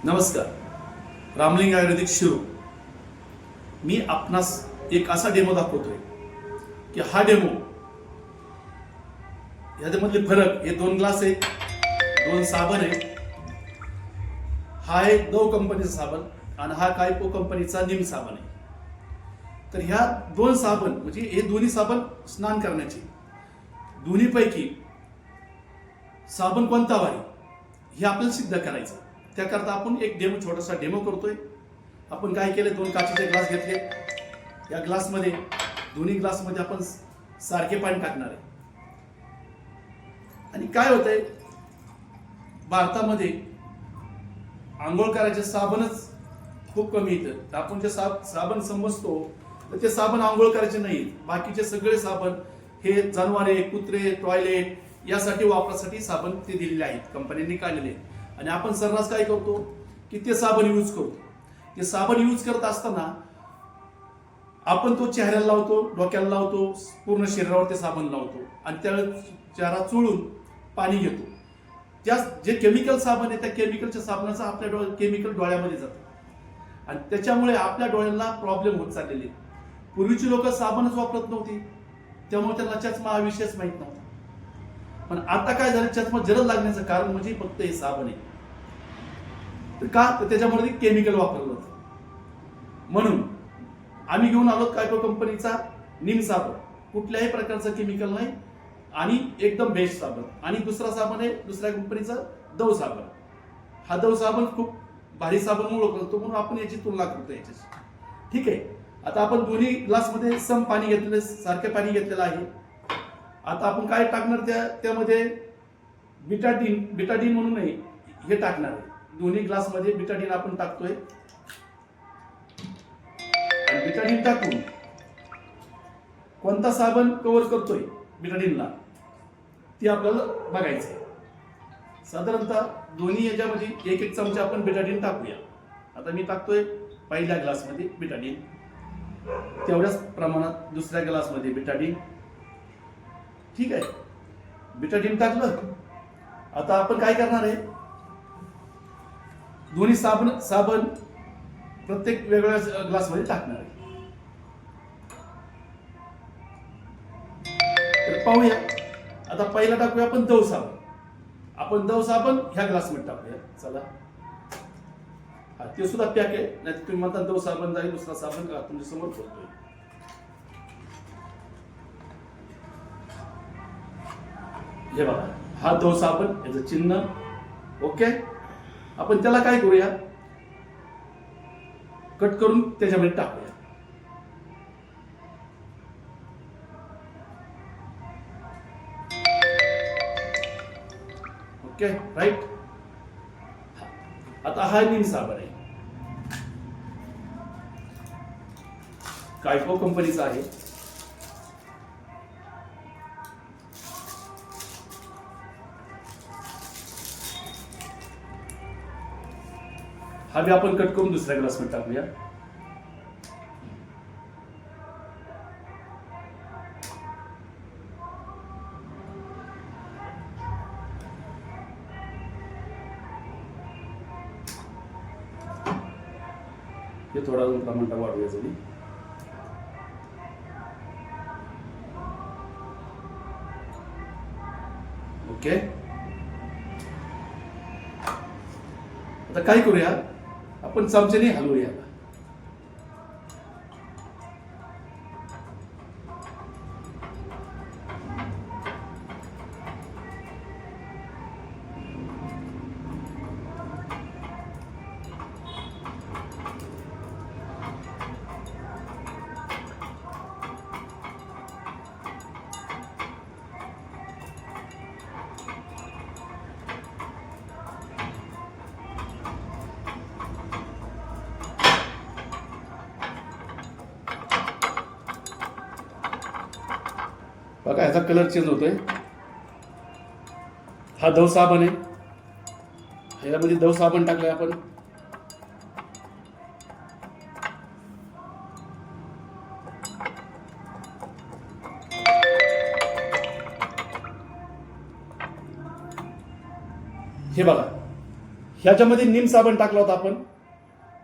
नमस्कार. रामलिंग आयुर्वेदिक शिरू. मी आपणास एक असा डेमो दाखवतोय की हा डेमो याच्यामधले फरक, हे 2 ग्लास आहेत, 2 साबण आहेत. हा आहे दव कंपनीचा साबण आणि हा कायपो कंपनीचा निम साबण आहे. तर ह्या 2 साबण म्हणजे हे दोन्ही साबण स्नान करण्याचे, दोन्हीपैकी साबण कोणता भारी हे आपल्याला सिद्ध करायचं. त्याकरता आपण एक छोटासा डेमो करतोय. आपण काय केले, 2 काचेचे ग्लास घेतले. या ग्लासमध्ये, दोन्ही ग्लासमध्ये आपण सारखे पाणी टाकणार आहे. आणि काय होतंय, भारतामध्ये आंघोळ करायचे साबणच खूप कमी येतं. आपण जे साबण समजतो तर ते साबण आंघोळ करायचे नाही. बाकीचे सगळे साबण हे जनावरे, कुत्रे, टॉयलेट यासाठी वापरासाठी साबण ते दिलेले आहेत, कंपन्यांनी काढलेले. आणि आपण सर्रास काय करतो की ते साबण यूज करतो. ते साबण यूज करत असताना आपण तो चेहऱ्याला लावतो, डोक्याला लावतो, पूर्ण शरीरावर ते साबण लावतो आणि त्यावेळेस चेहरा चोळून पाणी घेतो. त्या जे केमिकल साबण आहे त्या केमिकलच्या साबणाचा आपल्या केमिकल डोळ्यामध्ये जातं आणि त्याच्यामुळे आपल्या डोळ्यांना प्रॉब्लेम होत चाललेले. पूर्वीची लोक साबणच वापरत नव्हती, त्यामुळे त्यांना चष्मा हा विषयच माहित नव्हता. पण आता काय झालं, चष्मा जलद लागण्याचं कारण म्हणजे फक्त हे साबण आहे. तर का, तर त्याच्यामध्ये केमिकल वापरलं होतं. म्हणून आम्ही घेऊन आलो कायपो कंपनीचा निम साबण. कुठल्याही प्रकारचं केमिकल नाही आणि एकदम बेस्ट साबण. आणि दुसरा साबण आहे दुसऱ्या कंपनीचा दव साबण. हा दव साबण खूप भारी साबण म्हणून ओळखतो, म्हणून आपण याची तुलना करतो याच्याशी. ठीक आहे. आता आपण दोन्ही ग्लासमध्ये सम पाणी घेतलेलं, सारखे पाणी घेतलेलं आहे. आता आपण काय टाकणार, त्यामध्ये बिटाडीन म्हणून नाही, हे टाकणार आहे. दोन्ही ग्लासमध्ये बिटाडीन आपण टाकतोय. आणि बिटाडीन टाकून कोणता साबण कव्हर करतोय बिटाडीनला ती आपल्याला बघायचंय. साधारणतः दोन्ही याच्यामध्ये 1-1 चमचा आपण बिटाडीन टाकूया. आता मी टाकतोय पहिल्या ग्लासमध्ये बिटाडीन, तेवढ्याच प्रमाणात दुसऱ्या ग्लासमध्ये बिटाडीन. ठीक आहे, बिटाडीन टाकलं. आता आपण काय करणार आहे, दोन्ही साबण प्रत्येक वेगवेगळ्या ग्लासमध्ये टाकणार आहे. तर पाहूया. आता पहिला टाकूया आपण दव साबण. आपण दव साबण ह्या ग्लासमध्ये टाकूया. चला, हा ते सुद्धा पॅक आहे. नाही तुम्ही म्हणता दव साबण जाईल, दुसरा साबण का तुमच्या समोर करतोय. हे बघा, हा दव साबण, याचं चिन्ह. ओके. आपण त्याला काय करूया, कट करून त्याच्यामध्ये टाकूया. Okay, right. आता हा निम साबण आहे, कायपो कंपनीचा आहे. हा बी आपण कट करून दुसऱ्या ग्लासमध्ये टाकूया. हे थोडा प्रमाण वाढूया जरी. ओके. आता काय करूया, आपण चमच्याने हलवूया. बघा, ह्याचा कलर चेंज होतोय. हा दव साबण आहे, ह्यामध्ये दव साबण टाकलंय आपण. हे बघा, ह्याच्यामध्ये नीम साबण टाकला होता आपण.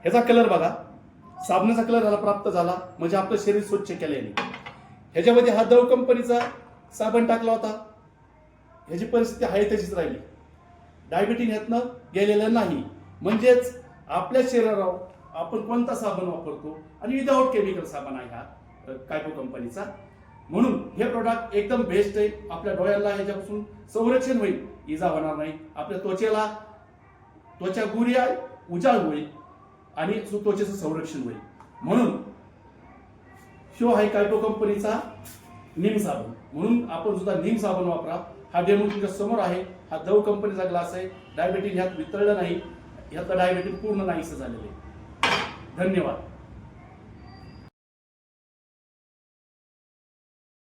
ह्याचा कलर बघा, साबणाचा कलर ह्याला प्राप्त झाला म्हणजे आपलं शरीर स्वच्छ केल्याने. ह्याच्यामध्ये हा दव कंपनीचा साबण टाकला होता, ह्याची परिस्थिती आहे तशीच राहिली. डायबिटीज ह्यातनं गेलेलं नाही. म्हणजेच आपल्या शरीरावर आपण कोणता साबण वापरतो आणि विदाऊट केमिकल साबण आहे हा कायपो कंपनीचा. म्हणून हे प्रोडक्ट एकदम बेस्ट आहे. आपल्या डोळ्याला ह्याच्यापासून संरक्षण होईल, इजा होणार नाही. आपल्या त्वचा गुरी आहे, उजाळ होईल आणि त्वचेचं संरक्षण होईल. म्हणून शो आहे कायपो कंपनीचा नीम साबण. म्हणून आपण सुद्धा नीम साबण वापरा. हा डेमो तुमच्या समोर आहे. हा दव कंपनीचा ग्लास आहे. डायबिटीज ह्यात वितळलं नाही, ह्यातलं डायबिटीज पूर्ण नाहीसं झालेलं आहे. धन्यवाद.